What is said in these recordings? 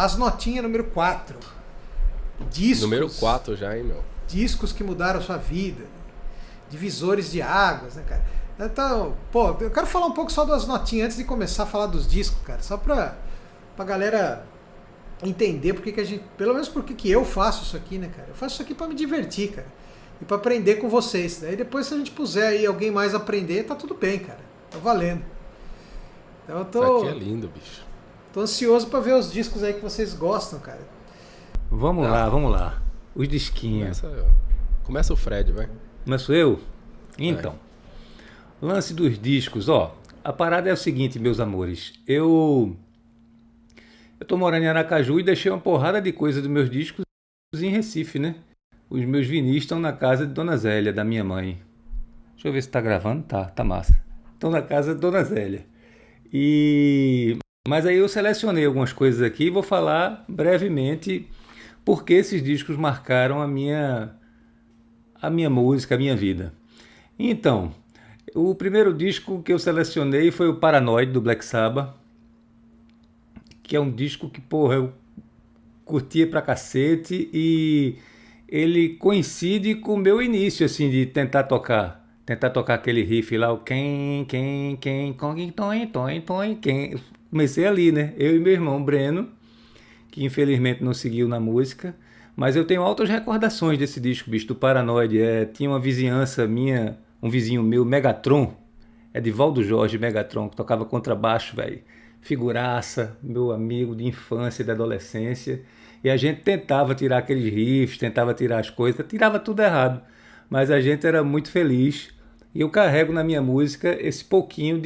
As Notinhas número 4. Discos. Número 4 já, hein, meu? Discos que mudaram a sua vida. Divisores de águas, né, cara? Então, pô, eu quero falar um pouco só das notinhas antes de começar a falar dos discos, cara. Só pra galera entender porque que a gente. Pelo menos porque que eu faço isso aqui, né, cara? Eu faço isso aqui pra me divertir, cara. E pra aprender com vocês. Aí depois, se a gente puser aí alguém mais aprender, tá tudo bem, cara. Tá valendo. Então eu tô. Isso aqui é lindo, bicho. Tô ansioso pra ver os discos aí que vocês gostam, cara. Vamos lá, vamos lá. Os disquinhos. Começa o Fred, vai. Começo eu? Então, lance dos discos, ó. A parada é o seguinte, meus amores. Eu tô morando em Aracaju e deixei uma porrada de coisa dos meus discos em Recife, né? Os meus vinis estão na casa de Dona Zélia, da minha mãe. Deixa eu ver se tá gravando. Tá massa. Estão na casa de Dona Zélia. Mas aí eu selecionei algumas coisas aqui e vou falar brevemente porque esses discos marcaram a minha música, a minha vida. Então, o primeiro disco que eu selecionei foi o Paranoid, do Black Sabbath, que é um disco que, porra, eu curtia pra cacete e ele coincide com o meu início, assim, de tentar tocar aquele riff lá, o quem, quem. Comecei ali, né? Eu e meu irmão Breno, que infelizmente não seguiu na música, mas eu tenho altas recordações desse disco, bicho, do Paranoid. Tinha uma vizinhança minha, um vizinho meu, Megatron, Edivaldo Jorge Megatron, que tocava contrabaixo, velho. Figuraça, meu amigo de infância e da adolescência. E a gente tentava tirar aqueles riffs, tentava tirar as coisas, tirava tudo errado. Mas a gente era muito feliz. E eu carrego na minha música esse pouquinho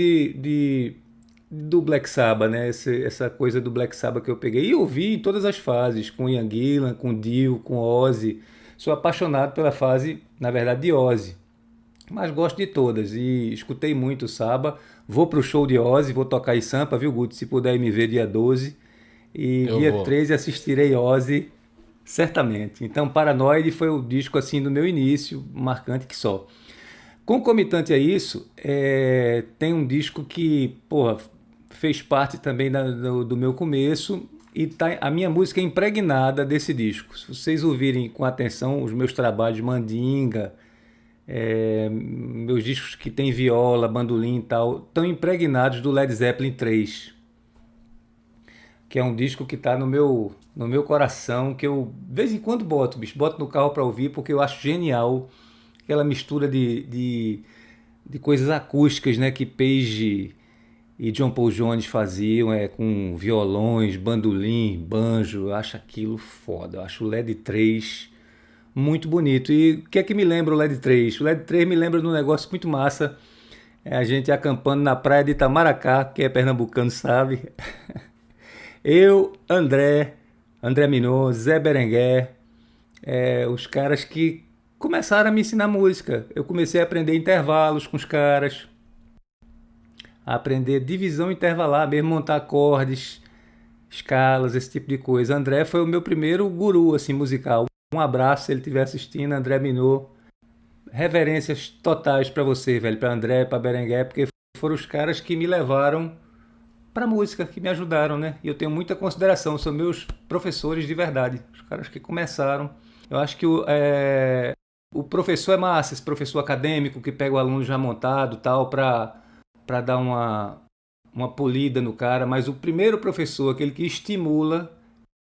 do Black Sabbath, né? Essa coisa do Black Sabbath que eu peguei. E ouvi em todas as fases, com Ian Gillan, com Dio, com Ozzy. Sou apaixonado pela fase, na verdade, de Ozzy. Mas gosto de todas e escutei muito o Sabbath. Vou pro show de Ozzy, vou tocar em Sampa, viu, Guto? Se puder ir me ver dia 12. E Eu dia vou. 13 assistirei Ozzy, certamente. Então, Paranoid foi o disco assim do meu início, marcante que só. Concomitante a isso, tem um disco que, porra, fez parte também do meu começo e a minha música é impregnada desse disco. Se vocês ouvirem com atenção os meus trabalhos, Mandinga, meus discos que tem viola, bandolim e tal, estão impregnados do Led Zeppelin 3, que é um disco que está no meu coração, que eu de vez em quando boto no carro para ouvir, porque eu acho genial aquela mistura de coisas acústicas, né, que Page e John Paul Jones faziam, com violões, bandolim, banjo. Eu acho aquilo foda, eu acho o LED 3 muito bonito. E o que é que me lembra o LED 3? O LED 3 me lembra de um negócio muito massa, a gente acampando na praia de Itamaracá, quem é pernambucano sabe. Eu, André Minot, Zé Berenguer, os caras que começaram a me ensinar música. Eu comecei a aprender intervalos com os caras, a aprender divisão intervalar, mesmo montar acordes, escalas, esse tipo de coisa. André foi o meu primeiro guru assim, musical. Um abraço se ele estiver assistindo, André Minot. Reverências totais para você, velho, para André, para Berenguer, porque foram os caras que me levaram para música, que me ajudaram, né? E eu tenho muita consideração, são meus professores de verdade, os caras que começaram. Eu acho que o professor é massa, esse professor acadêmico que pega o aluno já montado, tal, para dar uma polida no cara, mas o primeiro professor, aquele que estimula,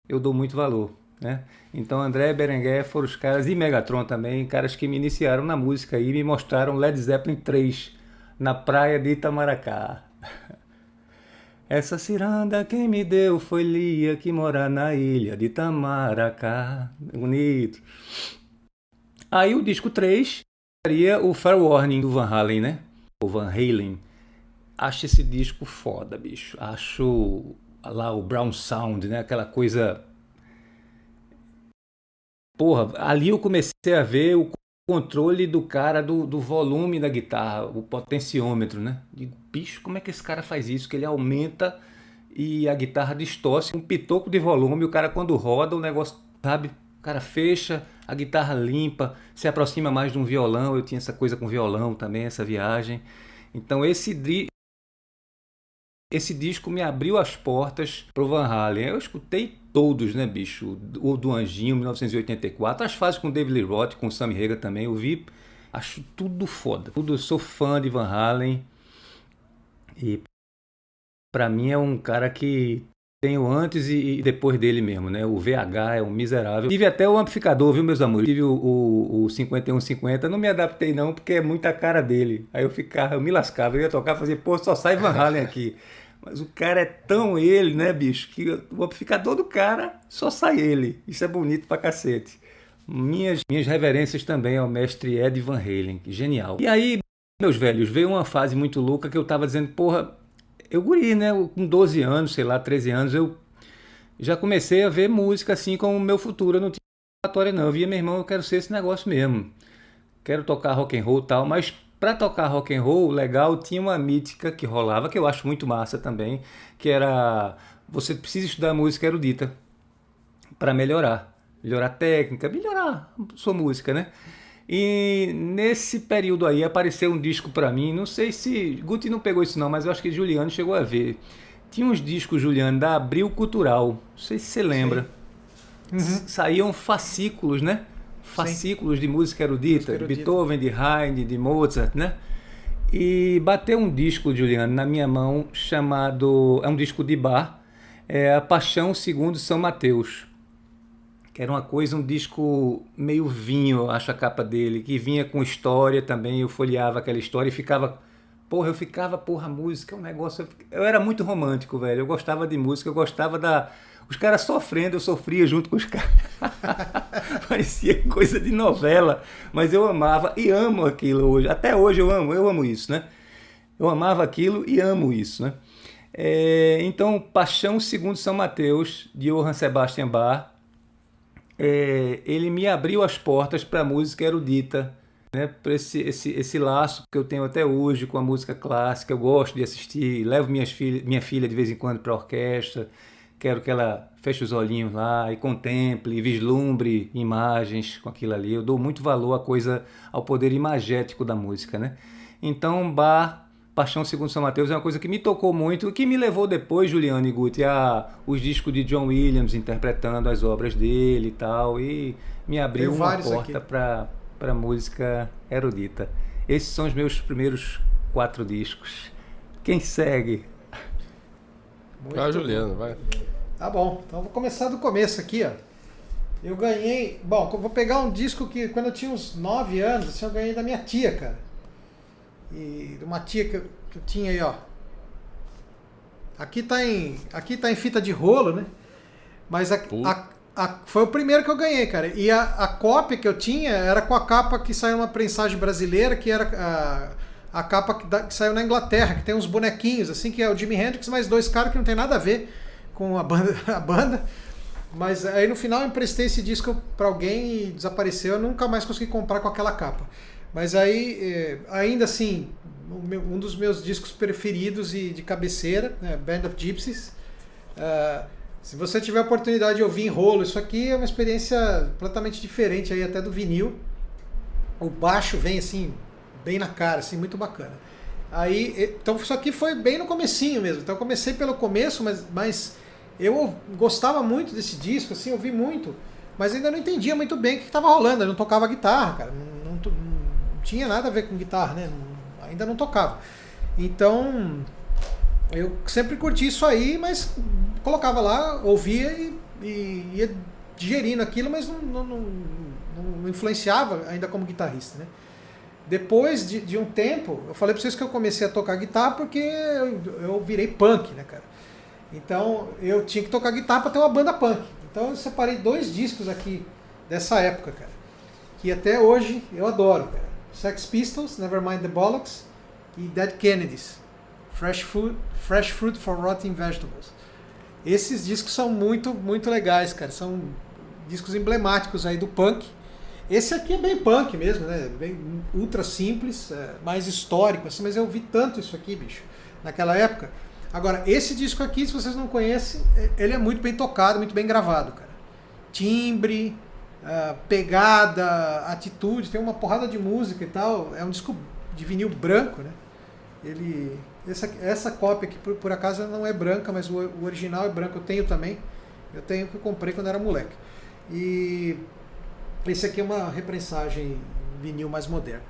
eu dou muito valor, né? Então André e Berenguer foram os caras, e Megatron também, caras que me iniciaram na música e me mostraram Led Zeppelin 3 na praia de Itamaracá. Essa ciranda quem me deu foi Lia, que mora na ilha de Itamaracá. Bonito. Aí o disco 3 seria o Fair Warning do Van Halen, né? O Van Halen. Acho esse disco foda, bicho. Acho lá o Brown Sound, né? Aquela coisa... Porra, ali eu comecei a ver o controle do cara do volume da guitarra, o potenciômetro, né? Digo, bicho, como é que esse cara faz isso? Que ele aumenta e a guitarra distorce um pitoco de volume. O cara, quando roda, o negócio, sabe? O cara fecha, a guitarra limpa, se aproxima mais de um violão. Eu tinha essa coisa com violão também, essa viagem. Então esse disco me abriu as portas pro Van Halen. Eu escutei todos, né, bicho? O do Anjinho, 1984, as fases com David Lee Roth, com Sammy Hagar também, eu vi, acho tudo foda. Tudo, eu sou fã de Van Halen e pra mim é um cara que tenho antes e depois dele mesmo, né? O VH é um miserável. Tive até o amplificador, viu, meus amores? Tive o 5150, não me adaptei não, porque é muita cara dele. Aí eu me lascava, eu ia tocar, fazia, pô, só sai Van Halen aqui. Mas o cara é tão ele, né, bicho, que o amplificador do cara só sai ele. Isso é bonito pra cacete. Minhas reverências também ao mestre Ed Van Halen, genial. E aí, meus velhos, veio uma fase muito louca que eu tava dizendo, porra, eu guri, né, com 12 anos, sei lá, 13 anos, eu já comecei a ver música assim como o meu futuro. Eu não tinha escapatória não, eu via, meu irmão, eu quero ser esse negócio mesmo. Quero tocar rock and roll e tal, mas para tocar rock and roll, legal, tinha uma mítica que rolava, que eu acho muito massa também, que era, você precisa estudar música erudita para melhorar a técnica, melhorar a sua música, né? E nesse período aí apareceu um disco para mim, não sei se Guti não pegou isso não, mas eu acho que Juliano chegou a ver. Tinha uns discos, Juliano, da Abril Cultural, não sei se você lembra. Uhum. Saíam fascículos, né? Fascículos de música erudita, de Beethoven, de Haydn, de Mozart, né? E bateu um disco, Juliano, na minha mão, chamado, é um disco de bar, A Paixão segundo São Mateus. Que era uma coisa, um disco meio vinho, eu acho a capa dele, que vinha com história também, eu folheava aquela história e ficava... Porra, a música é um negócio... Eu era muito romântico, velho, eu gostava de música, eu gostava da... Os caras sofrendo, eu sofria junto com os caras. Parecia coisa de novela, mas eu amava e amo aquilo hoje. Até hoje eu amo isso, né? Eu amava aquilo e amo isso, né? Então, Paixão segundo São Mateus, de Johann Sebastian Bach, ele me abriu as portas para a música erudita, né? Para esse laço que eu tenho até hoje com a música clássica. Eu gosto de assistir, levo minha filha de vez em quando para a orquestra, quero que ela feche os olhinhos lá e contemple, vislumbre imagens com aquilo ali. Eu dou muito valor ao poder imagético da música, né? Então, Bach, Paixão segundo São Mateus é uma coisa que me tocou muito e que me levou depois, Juliano e Guti, os discos de John Williams interpretando as obras dele e tal, e me abriu uma porta para música erudita. Esses são os meus primeiros 4 discos. Quem segue? Vai, Juliano, vai. Tá bom, então vou começar do começo aqui, ó. Eu ganhei... Bom, vou pegar um disco que quando eu tinha uns 9 anos, assim, eu ganhei da minha tia, cara. E uma tia que eu tinha aí, ó. Aqui tá em fita de rolo, né? Mas foi o primeiro que eu ganhei, cara. E a cópia que eu tinha era com a capa que saiu numa prensagem brasileira, que era a capa que saiu na Inglaterra, que tem uns bonequinhos, assim, que é o Jimi Hendrix, mais 2 caras que não tem nada a ver com a banda. Mas aí no final eu emprestei esse disco pra alguém e desapareceu. Eu nunca mais consegui comprar com aquela capa. Mas aí, ainda assim, um dos meus discos preferidos e de cabeceira, né, Band of Gypsys. Se você tiver a oportunidade de ouvir em rolo, isso aqui é uma experiência completamente diferente aí até do vinil. O baixo vem assim, bem na cara, assim, muito bacana. Então isso aqui foi bem no comecinho mesmo. Então eu comecei pelo começo, mas eu gostava muito desse disco, assim, ouvi muito, mas ainda não entendia muito bem o que estava rolando. Eu não tocava guitarra, cara, não tinha nada a ver com guitarra, né? Ainda não tocava. Então, eu sempre curti isso aí, mas colocava lá, ouvia e ia digerindo aquilo, mas não influenciava ainda como guitarrista, né? Depois de um tempo, eu falei pra vocês que eu comecei a tocar guitarra porque eu virei punk, né, cara? Então, eu tinha que tocar guitarra para ter uma banda punk. Então, eu separei 2 discos aqui dessa época, cara, que até hoje eu adoro, cara. Sex Pistols, Nevermind the Bollocks e Dead Kennedys, Fresh Fruit for Rotting Vegetables. Esses discos são muito, muito legais, cara. São discos emblemáticos aí do punk. Esse aqui é bem punk mesmo, né? Bem ultra simples, mais histórico, assim, mas eu vi tanto isso aqui, bicho, naquela época. Agora, esse disco aqui, se vocês não conhecem, ele é muito bem tocado, muito bem gravado, cara. Timbre, pegada, atitude, tem uma porrada de música e tal. É um disco de vinil branco, né? Essa cópia aqui, por acaso, não é branca, mas o original é branco, eu tenho também. Eu tenho que eu comprei quando era moleque. E esse aqui é uma reprensagem vinil mais moderna.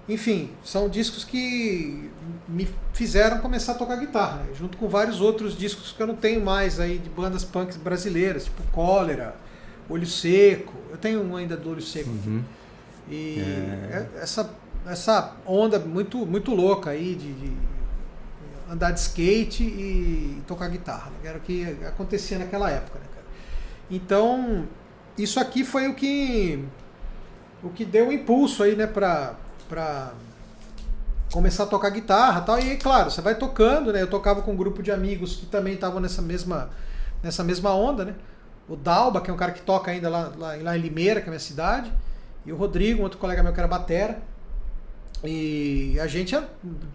Enfim, são discos que me fizeram começar a tocar guitarra, né? Junto com vários outros discos que eu não tenho mais aí de bandas punk brasileiras, tipo Cólera, Olho Seco. Eu tenho um ainda do Olho Seco. Uhum. E essa onda muito, muito louca aí de andar de skate e tocar guitarra, né? Era o que acontecia naquela época, né, cara? Então, isso aqui foi o que deu um impulso aí, né, pra começar a tocar guitarra e tal. E, claro, você vai tocando, né? Eu tocava com um grupo de amigos que também estavam nessa mesma onda, né? O Dalba, que é um cara que toca ainda lá em Limeira, que é a minha cidade, e o Rodrigo, um outro colega meu que era batera. E a gente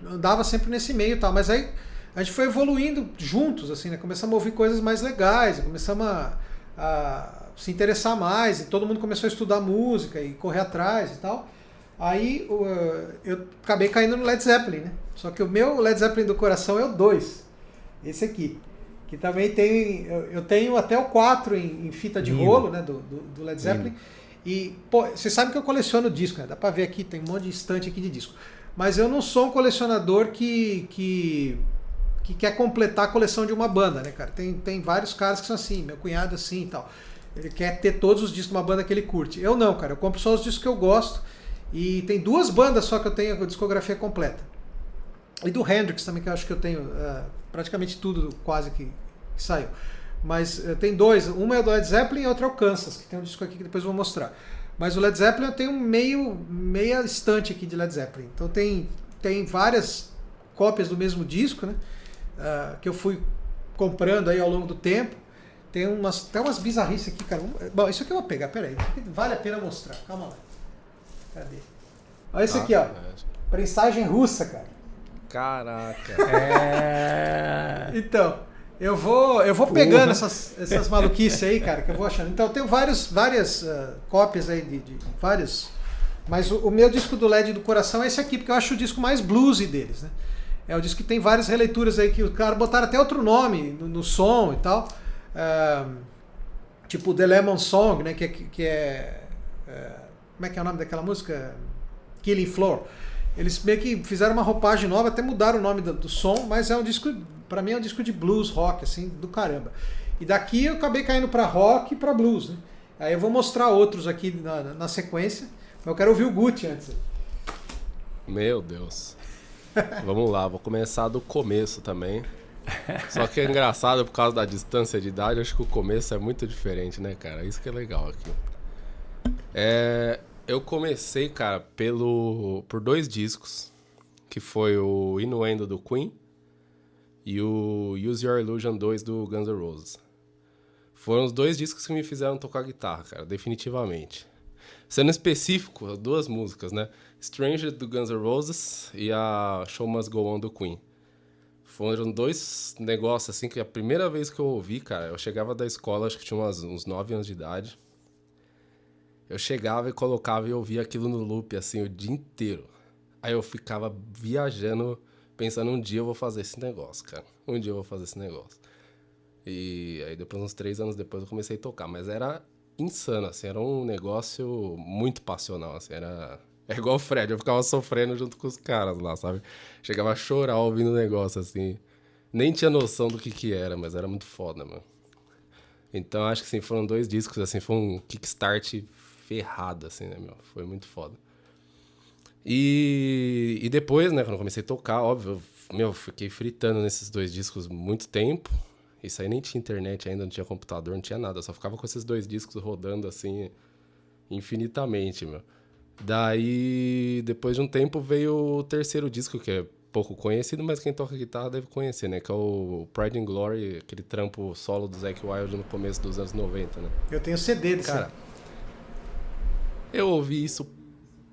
andava sempre nesse meio e tal, mas aí a gente foi evoluindo juntos, assim, né? Começamos a ouvir coisas mais legais, começamos a se interessar mais, e todo mundo começou a estudar música e correr atrás e tal. Aí eu acabei caindo no Led Zeppelin, né? Só que o meu Led Zeppelin do coração é o 2, esse aqui, que também tem, eu tenho até o 4 em fita de rolo, né, do Led Zeppelin. E, pô, você sabe que eu coleciono disco, né? Dá pra ver aqui, tem um monte de estante aqui de disco. Mas eu não sou um colecionador que quer completar a coleção de uma banda, né, cara? Tem vários caras que são assim, meu cunhado assim e tal. Ele quer ter todos os discos de uma banda que ele curte. Eu não, cara, eu compro só os discos que eu gosto. E tem 2 bandas só que eu tenho a discografia completa. E do Hendrix também, que eu acho que eu tenho praticamente tudo quase que saiu. Mas tem 2, uma é do Led Zeppelin e outra é o Kansas, que tem um disco aqui que depois eu vou mostrar. Mas o Led Zeppelin eu tenho meia estante aqui de Led Zeppelin. Então tem várias cópias do mesmo disco, né? Que eu fui comprando aí ao longo do tempo. Tem até umas bizarrices aqui, cara. Bom, isso aqui eu vou pegar, peraí. Vale a pena mostrar, calma lá. Cadê? Olha esse aqui, ó. Prensagem russa, cara. Caraca. Então, eu vou pegando essas maluquices aí, cara, que eu vou achando. Então, eu tenho várias cópias aí de vários. Mas o meu disco do LED do coração é esse aqui, porque eu acho o disco mais bluesy deles, né? É o disco que tem várias releituras aí, que os caras botaram até outro nome no som e tal. Tipo The Lemon Song, né? Que é como é que é o nome daquela música? Killing Floor. Eles meio que fizeram uma roupagem nova, até mudaram o nome do som, mas é um disco, pra mim é um disco de blues rock, assim, do caramba. E daqui eu acabei caindo pra rock e pra blues, né? Aí eu vou mostrar outros aqui na sequência, mas eu quero ouvir o Gucci antes. Meu Deus. Vamos lá, vou começar do começo também. Só que é engraçado por causa da distância de idade, acho que o começo é muito diferente, né, cara? Isso que é legal aqui. Eu comecei, cara, por 2 discos, que foi o Innuendo do Queen e o Use Your Illusion 2 do Guns N' Roses. Foram os 2 discos que me fizeram tocar guitarra, cara, definitivamente. Sendo específico, 2 músicas, né? Stranger do Guns N' Roses e a Show Must Go On do Queen. Foram 2 negócios, assim, que a primeira vez que eu ouvi, cara, eu chegava da escola, acho que tinha uns 9 anos de idade. Eu chegava e colocava e ouvia aquilo no loop, assim, o dia inteiro. Aí eu ficava viajando, pensando, um dia eu vou fazer esse negócio, cara. Um dia eu vou fazer esse negócio. E aí depois, uns 3 anos depois, eu comecei a tocar. Mas era insano, assim, era um negócio muito passional, assim, É igual o Fred, eu ficava sofrendo junto com os caras lá, sabe? Chegava a chorar ouvindo o negócio, assim. Nem tinha noção do que era, mas era muito foda, mano. Então, acho que, assim, foram 2 discos, assim, foi um kickstart ferrado, assim, né, meu? Foi muito foda. E depois, né, quando eu comecei a tocar, óbvio, fiquei fritando nesses 2 discos muito tempo. Isso aí nem tinha internet ainda, não tinha computador, não tinha nada. Eu só ficava com esses 2 discos rodando, assim, infinitamente, meu. Daí, depois de um tempo, veio o 3º disco, que é pouco conhecido, mas quem toca guitarra deve conhecer, né? Que é o Pride and Glory, aquele trampo solo do Zakk Wylde no começo dos anos 90, né? Eu tenho CD desse. Cara, eu ouvi isso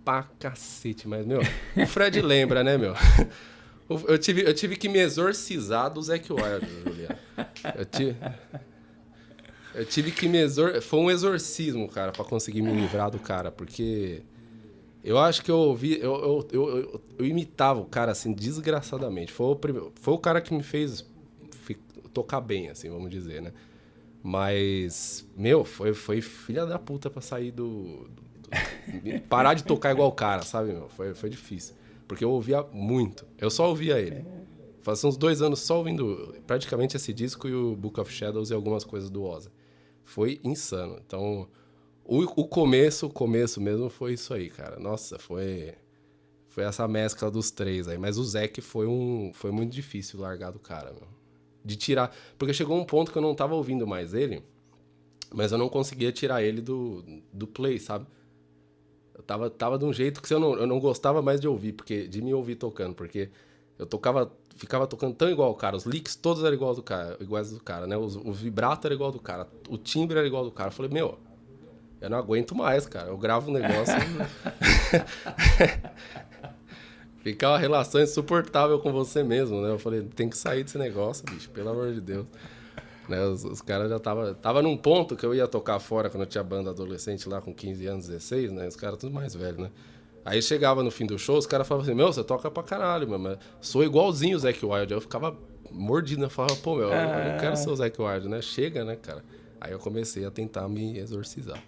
pra cacete, mas, meu, o Fred lembra, né, meu? Eu tive que me exorcizar do Zakk Wylde, Juliano. Eu tive que me Foi um exorcismo, cara, pra conseguir me livrar do cara, porque eu acho que eu ouvi... Eu imitava o cara, assim, desgraçadamente. Foi o cara que me fez tocar bem, assim, vamos dizer, né? Mas, meu, foi filha da puta pra sair parar de tocar igual o cara, sabe, meu? Foi difícil. Porque eu ouvia muito. Eu só ouvia ele. Faz uns 2 anos só ouvindo praticamente esse disco e o Book of Shadows e algumas coisas do Ozzy. Foi insano. Então, o começo mesmo foi isso aí, cara. Nossa, foi essa mescla dos 3 aí. Mas o Zac foi muito difícil largar do cara, meu. De tirar... Porque chegou um ponto que eu não tava ouvindo mais ele, mas eu não conseguia tirar ele do play, sabe? Eu tava de um jeito que eu não gostava mais de ouvir, de me ouvir tocando, porque eu ficava tocando tão igual o cara, os licks todos eram iguais do cara, né? O vibrato era igual do cara, o timbre era igual do cara. Eu falei, meu, eu não aguento mais, cara. Eu gravo um negócio... Fica uma relação insuportável com você mesmo, né? Eu falei, tem que sair desse negócio, bicho, pelo amor de Deus. Né? Os caras já tava num ponto que eu ia tocar fora quando eu tinha banda adolescente lá com 15 anos, 16, né? Os caras tudo mais velhos, né? Aí chegava no fim do show, os caras falavam assim, meu, você toca pra caralho, meu, mas sou igualzinho o Zac Wild. Aí eu ficava mordido, né? Eu falava, pô, meu, eu não quero ser o Zac Wild, né? Chega, né, cara? Aí eu comecei a tentar me exorcizar.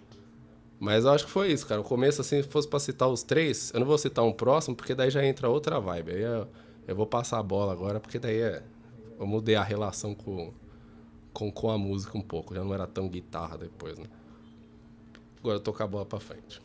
Mas eu acho que foi isso, cara. O começo, assim, se fosse pra citar os 3, eu não vou citar um próximo, porque daí já entra outra vibe. Aí eu vou passar a bola agora, porque daí eu mudei a relação com a música um pouco. Já não era tão guitarra depois, né? Agora eu toco a bola pra frente.